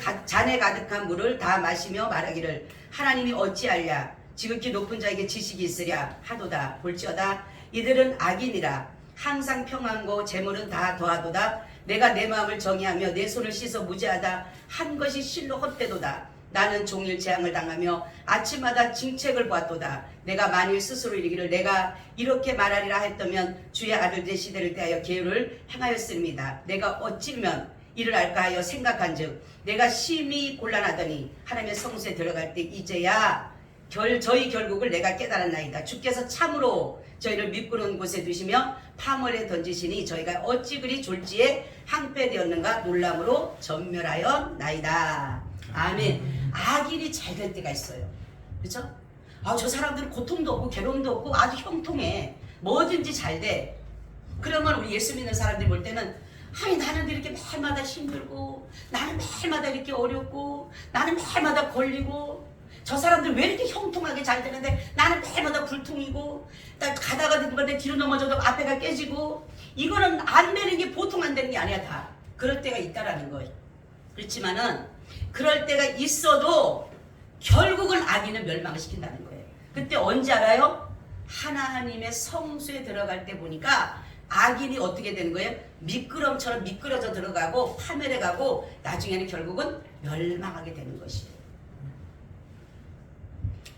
가득한 물을 다 마시며 말하기를 하나님이 어찌하랴 지극히 높은 자에게 지식이 있으랴 하도다. 볼지어다 이들은 악인이라 항상 평안고 재물은 다 더하도다. 내가 내 마음을 정의하며 내 손을 씻어 무죄하다 한 것이 실로 헛되도다. 나는 종일 재앙을 당하며 아침마다 징책을 보았도다. 내가 만일 스스로 이르기를 내가 이렇게 말하리라 했다면 주의 아들들의 시대를 대하여 계율을 행하였습니다. 내가 어찌면 이를 알까 하여 생각한즉 내가 심히 곤란하더니 하나님의 성소에 들어갈 때 이제야 저희 결국을 내가 깨달았나이다. 주께서 참으로 저희를 미끄러운 곳에 두시며 파멸에 던지시니 저희가 어찌 그리 졸지에 항폐되었는가 놀람으로 전멸하였나이다. 아멘. 악인이 잘 될 때가 있어요. 그렇죠? 저 사람들은 고통도 없고 괴로움도 없고 아주 형통해. 뭐든지 잘 돼. 그러면 우리 예수 믿는 사람들이 볼 때는 아니 나는 이렇게 매일마다 힘들고 나는 매일마다 이렇게 어렵고 나는 매일마다 걸리고 저 사람들 왜 이렇게 형통하게 잘 되는데 나는 매일마다 불통이고 나 가다가 내 뒤로 넘어져도 앞에가 깨지고 이거는 안 되는 게 보통 안 되는 게 아니야. 다 그럴 때가 있다라는 거예요. 그렇지만은 그럴 때가 있어도 결국은 악인은 멸망을 시킨다는 거예요. 그때 언제 알아요? 하나님의 성소에 들어갈 때 보니까 악인이 어떻게 되는 거예요? 미끄럼처럼 미끄러져 들어가고 파멸해 가고 나중에는 결국은 멸망하게 되는 것이에요.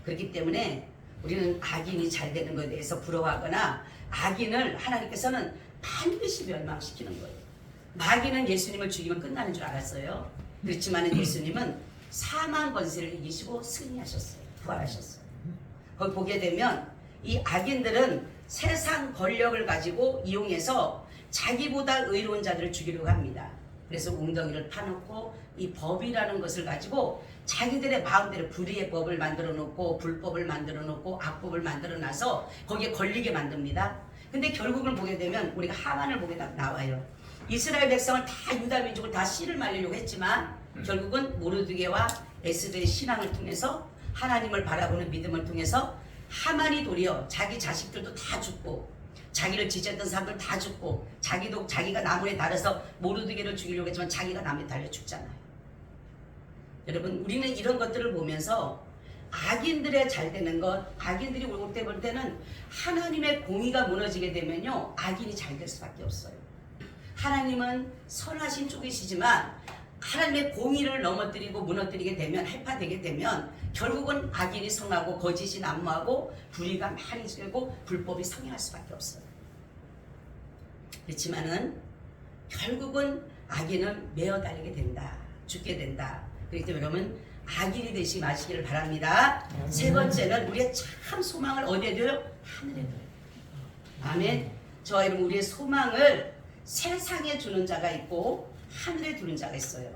그렇기 때문에 우리는 악인이 잘 되는 것에 대해서 부러워하거나 악인을 하나님께서는 반드시 멸망시키는 거예요. 마귀는 예수님을 죽이면 끝나는 줄 알았어요. 그렇지만 예수님은 사망 권세를 이기시고 승리하셨어요. 부활하셨어요. 거기 보게 되면 이 악인들은 세상 권력을 가지고 이용해서 자기보다 의로운 자들을 죽이려고 합니다. 그래서 웅덩이를 파놓고 이 법이라는 것을 가지고 자기들의 마음대로 불의의 법을 만들어 놓고 불법을 만들어 놓고 악법을 만들어 놔서 거기에 걸리게 만듭니다. 근데 결국은 보게 되면 우리가 하만을 보게 나와요. 이스라엘 백성을 다 유다 민족을 다 씨를 말리려고 했지만 결국은 모르드게와 에스더의 신앙을 통해서 하나님을 바라보는 믿음을 통해서 하만이 도리어 자기 자식들도 다 죽고 자기를 지지했던 사람들 다 죽고 자기가 나무에 달아서 모르드게를 죽이려고 했지만 자기가 나무에 달려 죽잖아요. 여러분 우리는 이런 것들을 보면서 악인들의 잘 되는 것, 악인들이 올 때 볼 때는 하나님의 공의가 무너지게 되면요 악인이 잘 될 수밖에 없어요. 하나님은 선하신 쪽이시지만 하나님의 공의를 넘어뜨리고 무너뜨리게 되면 해파되게 되면 결국은 악인이 성하고 거짓이 난무하고 불의가 많이 생기고 불법이 성행할 수밖에 없어요. 그렇지만은 결국은 악인은 메어 달리게 된다. 죽게 된다. 그렇기 때문에 여러분 악인이 되시 마시기를 바랍니다. 세 번째는 우리의 참 소망을 어디에 둬요? 하늘에 둬요. 아멘. 저와 여러분 우리의 소망을 세상에 주는 자가 있고 하늘에 두는 자가 있어요.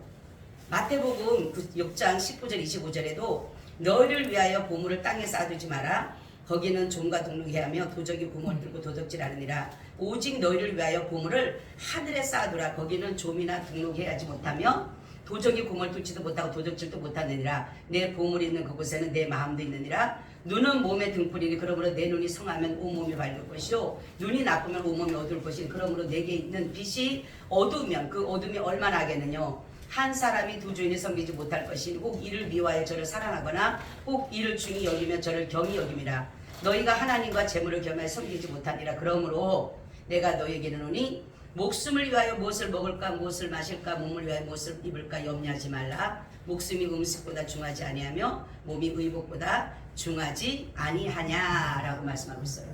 마태복음 6장 19절 25절에도 너희를 위하여 보물을 땅에 쌓아두지 마라. 거기는 종과 동록해야 하며 도적이 구멍을 뚫고 도적질하느니라. 오직 너희를 위하여 보물을 하늘에 쌓아두라. 거기는 좀이나 등록해야지 못하며 도적이 구멍을 뚫지도 못하고 도적질도 못하느니라. 내 보물이 있는 그곳에는 내 마음도 있느니라. 눈은 몸의 등불이니 그러므로 내 눈이 성하면 온몸이 밝을 것이요 눈이 나쁘면 온몸이 어두울 것이니 그러므로 내게 있는 빛이 어두우면 그 어둠이 얼마나 하겠느냐. 한 사람이 두 주인을 섬기지 못할 것이니 혹 이를 미워하여 저를 사랑하거나 혹 이를 중히 여기면 저를 경히 여김이라. 너희가 하나님과 재물을 겸하여 섬기지 못하니라. 그러므로 내가 너희에게 이르노니 목숨을 위하여 무엇을 먹을까 무엇을 마실까 몸을 위하여 무엇을 입을까 염려하지 말라. 목숨이 음식보다 중하지 아니하며 몸이 의복보다 중하지 아니하냐라고 말씀하고 있어요.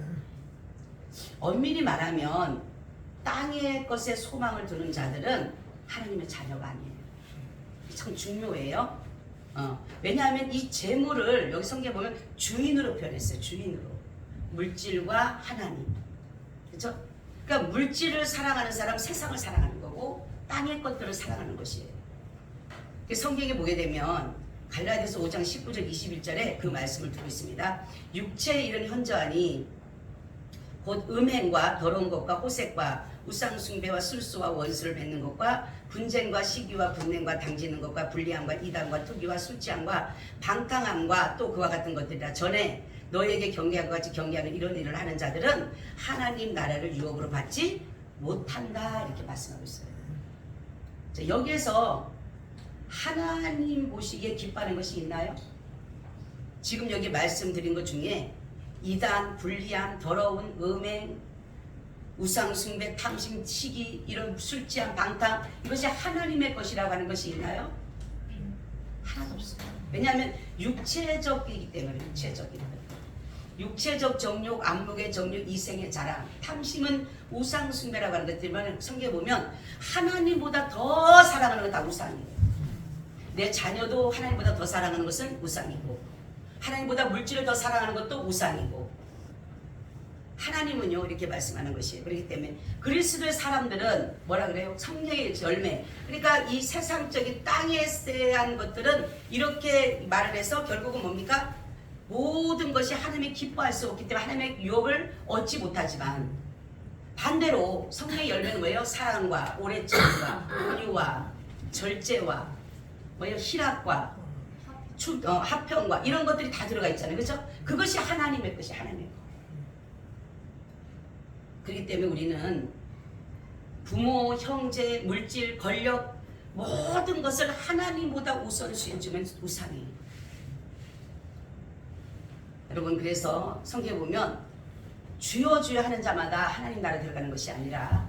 엄밀히 말하면 땅의 것에 소망을 두는 자들은 하나님의 자녀가 아니에요. 참 중요해요. 왜냐하면 이 재물을 여기 성경에 보면 주인으로 표현했어요. 주인으로. 물질과 하나님. 그렇죠? 그러니까 물질을 사랑하는 사람은 세상을 사랑하는 거고 땅의 것들을 사랑하는 것이에요. 성경에 보게 되면 갈라디아서 5장 19절 21절에 그 말씀을 두고 있습니다. 육체의 일은 현저하니 곧 음행과 더러운 것과 호색과 우상숭배와 술수와 원수를 맺는 것과 분쟁과 시기와 분냉과 당지는 것과 불리함과 이단과 투기와 술취함과 방탕함과 또 그와 같은 것들이라. 전에 너희에게 경계하고 같이 경계하는 이런 일을 하는 자들은 하나님 나라를 유업으로 받지 못한다 이렇게 말씀하고 있어요. 자, 여기에서 하나님 보시기에 기뻐하는 것이 있나요? 지금 여기 말씀드린 것 중에 이단, 불리함, 더러운 음행, 우상숭배, 탐심, 시기, 이런 술취함, 방탕 이것이 하나님의 것이라고 하는 것이 있나요? 하나도 없어요. 왜냐하면 육체적이기 때문에 육체적 정욕, 안목의 정욕, 이생의 자랑, 탐심은 우상숭배라고 하는 것들만 성경에 보면 하나님보다 더 사랑하는 건 다 우상이에요. 내 자녀도 하나님보다 더 사랑하는 것은 우상이고 하나님보다 물질을 더 사랑하는 것도 우상이고 하나님은요 이렇게 말씀하는 것이에요. 그렇기 때문에 그리스도의 사람들은 뭐라 그래요? 성령의 열매. 그러니까 이 세상적인 땅에 대한 것들은 이렇게 말을 해서 결국은 뭡니까? 모든 것이 하나님이 기뻐할 수 없기 때문에 하나님의 유업을 얻지 못하지만 반대로 성령의 열매는 뭐예요? 사랑과 오래참과 온유와 절제와 뭐예요? 희락과 화평과 이런 것들이 다 들어가 있잖아요. 그렇죠? 그것이 하나님의 것이 하나님의 것. 그렇기 때문에 우리는 부모, 형제, 물질, 권력 모든 것을 하나님보다 우선시해 주면 우상이에요. 여러분 그래서 성경에 보면 주여 주여 하는 자마다 하나님 나라에 들어가는 것이 아니라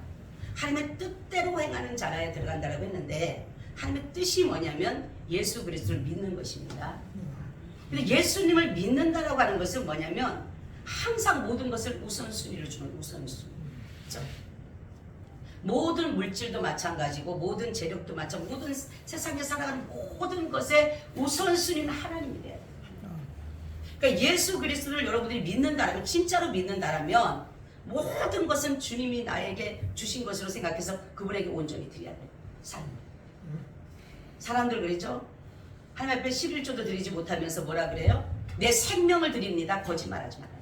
하나님의 뜻대로 행하는 자라에 들어간다고 했는데 하나님의 뜻이 뭐냐면 예수 그리스도를 믿는 것입니다. 근데 예수님을 믿는다라고 하는 것은 뭐냐면 항상 모든 것을 우선순위로 주는 우선순위. 그렇죠? 모든 물질도 마찬가지고 모든 재력도 마찬가지고 모든 세상에 살아가는 모든 것의 우선순위는 하나님이래요. 그러니까 예수 그리스도를 여러분들이 믿는다라면 진짜로 믿는다라면 모든 것은 주님이 나에게 주신 것으로 생각해서 그분에게 온전히 드려야 돼요. 사람들 그러죠? 하나님 앞에 11조도 드리지 못하면서 뭐라 그래요? 내 생명을 드립니다. 거짓말하지 말아요.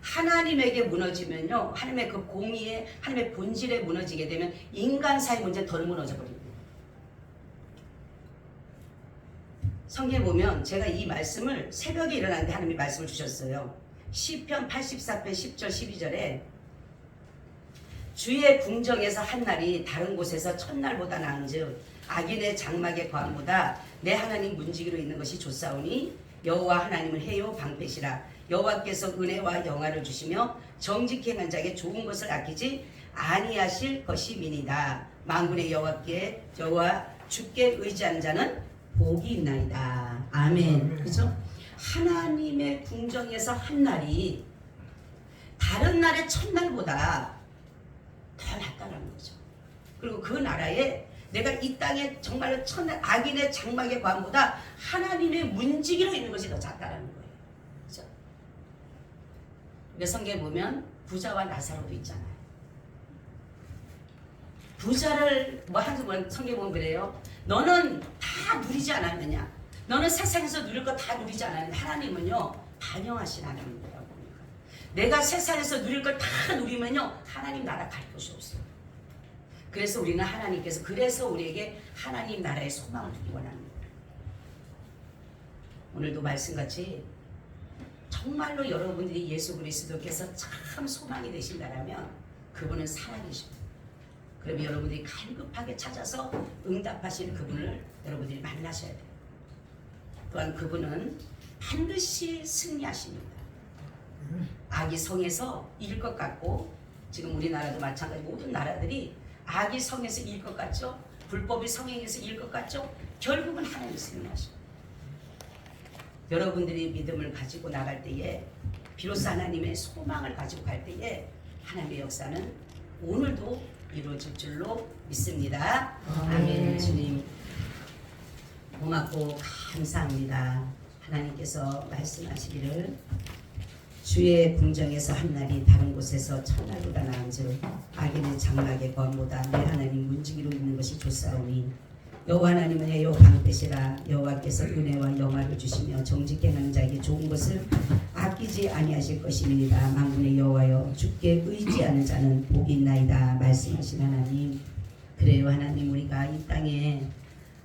하나님에게 무너지면요, 하나님의 그 공의에, 하나님의 본질에 무너지게 되면 인간사의 문제는 덜 무너져 버립니다. 성경에 보면 제가 이 말씀을 새벽에 일어났는데 하나님이 말씀을 주셨어요. 시편 84편 10절 12절에 주의 궁정에서 한 날이 다른 곳에서 첫날보다 나은즉 악인의 장막의 거함보다 내 하나님 문지기로 있는 것이 좋사오니 여호와 하나님은 해요 방패시라. 여호와께서 은혜와 영화를 주시며 정직히 행한 자에게 좋은 것을 아끼지 아니하실 것임이니이다. 만군의 여호와께 여호와 주께 의지하는 자는 복이 있나이다. 아멘. 그렇죠? 하나님의 궁정에서 한 날이 다른 날의 첫날보다 더 낫다는 거죠. 그리고 그 나라에 내가 이 땅에 정말로 첫날 악인의 장막의 관보다 하나님의 문지기로 있는 것이 더 낫다는 거예요. 그렇죠? 성경에 보면 부자와 나사로도 있잖아요. 부자를 성경에 보면 그래요. 너는 다 누리지 않았느냐? 너는 세상에서 누릴 거 다 누리지 않았느냐? 하나님은요 반영하신 하나님이라고 합니다. 내가 세상에서 누릴 걸 다 누리면요 하나님 나라 갈 곳이 없어요. 그래서 우리는 그래서 우리에게 하나님 나라의 소망을 주기 원합니다. 오늘도 말씀같이 정말로 여러분들이 예수 그리스도께서 참 소망이 되신다라면 그분은 살아계십니다. 그러면 여러분들이 갈급하게 찾아서 응답하시는 그분을 여러분들이 만나셔야 돼요. 또한 그분은 반드시 승리하십니다. 악이 성에서 이길 것 같고 지금 우리나라도 마찬가지 모든 나라들이 악이 성에서 이길 것 같죠? 불법이 성행에서 이길 것 같죠? 결국은 하나님이 승리하십니다. 여러분들이 믿음을 가지고 나갈 때에 비로소 하나님의 소망을 가지고 갈 때에 하나님의 역사는 오늘도 이루어질 줄로 믿습니다. 아멘. 주님 고맙고 감사합니다. 하나님께서 말씀하시기를 주의 궁정에서 한 날이 다른 곳에서 천날보다 나은즉 악인의 장막의 권보다 내 하나님 문지기로 있는 것이 좋사오니 여호와 하나님은 해요 방패시라. 여호와께서 은혜와 영화를 주시며 정직히 행하는 자에게 좋은 것을 아끼지 아니하실 것입니다. 만군의 여호와여 주께 의지하는 자는 복이 있나이다 말씀하신 하나님. 그래요 하나님, 우리가 이 땅에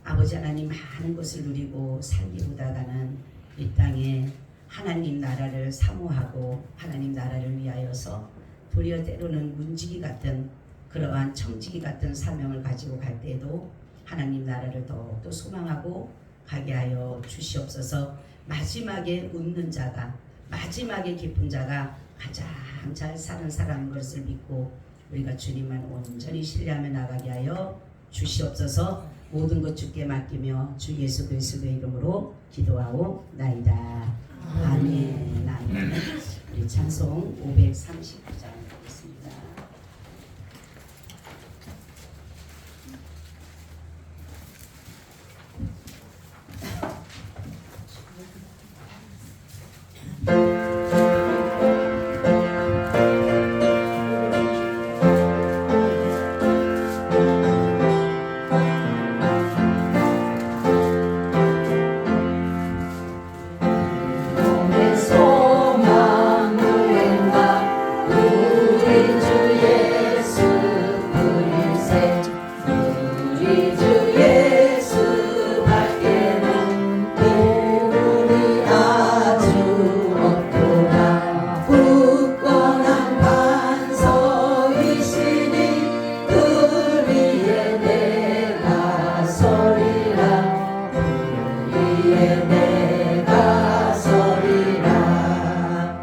아버지 하나님 많은 것을 누리고 살기보다가는 이 땅에 하나님 나라를 사모하고 하나님 나라를 위하여서 도리어 때로는 문지기 같은 그러한 청지기 같은 사명을 가지고 갈 때에도 하나님 나라를 더욱더 소망하고 가게 하여 주시옵소서. 마지막에 웃는 자가, 마지막에 기쁜 자가 가장 잘 사는 사람인 것을 믿고 우리가 주님만 온전히 신뢰하며 나가게 하여 주시옵소서. 모든 것 주께 맡기며 주 예수 그리스도의 이름으로 기도하옵나이다. 아멘. 아멘. 우리 찬송 539장